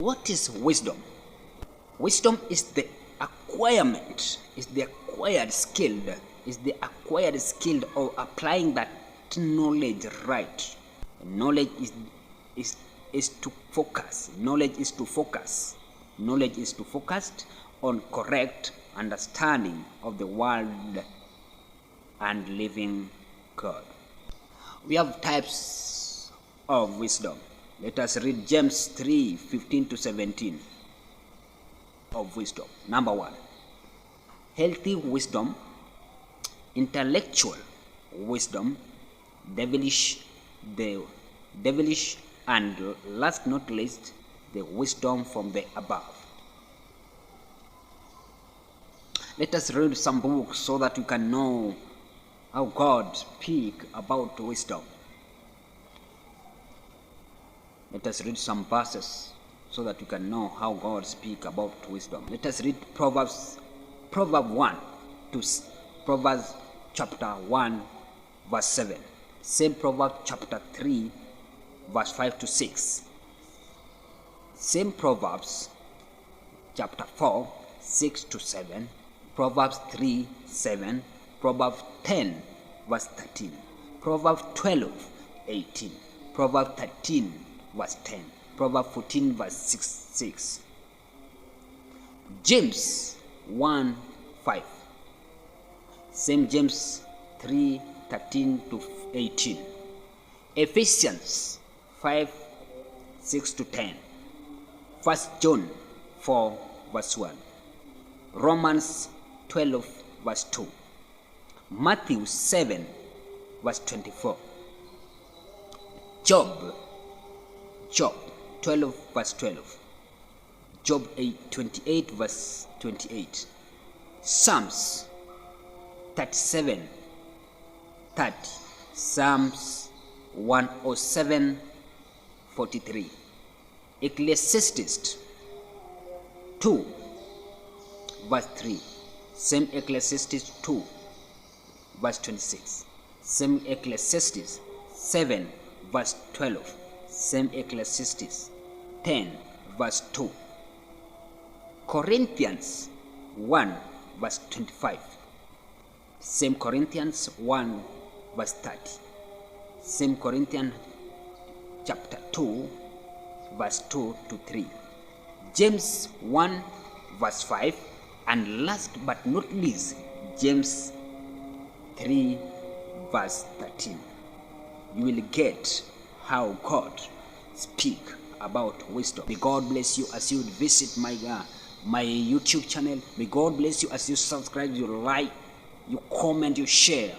What is wisdom? Wisdom is the acquirement, is the acquired skill of applying that knowledge right. Knowledge is to focus. Knowledge is to focus. Knowledge is to focus on correct understanding of the world and living God. We have types of wisdom. Let us read James 3:15-17 of wisdom. Number 1, healthy wisdom, intellectual wisdom, devilish, and last not least, the wisdom from the above. Let us read some books so that we can know how God speaks about wisdom. Let us read some verses so that we can know how God speaks about wisdom. Let us read Proverbs chapter 1 verse 7. Same Proverbs chapter 3 verse 5-6. Same Proverbs chapter 4 6-7. Proverbs 3:7. Proverbs 10 verse 13. Proverbs 12:18. Proverbs 13 verse 10. Proverbs 14 verse 6. James 1:5. Same James 3:13-18. Ephesians 5:6-10. 1 John 4 verse 1. Romans 12 verse 2. Matthew 7 verse 24. Job 12 verse 12. Job 28 verse 28. Psalms 37:30. Psalms 107:43. Ecclesiastes 2 verse 3. Same Ecclesiastes 2 verse 26. Same Ecclesiastes 7 verse 12. Same Ecclesiastes 10 verse 2. Corinthians 1 verse 25. Same Corinthians 1 verse 30. Same Corinthians chapter 2 verse 2-3. James 1 verse 5. And last but not least, James 3 verse 13. You will get how God speak about wisdom. May God bless you as you visit my YouTube channel. May God bless you as you subscribe, you like, you comment, you share.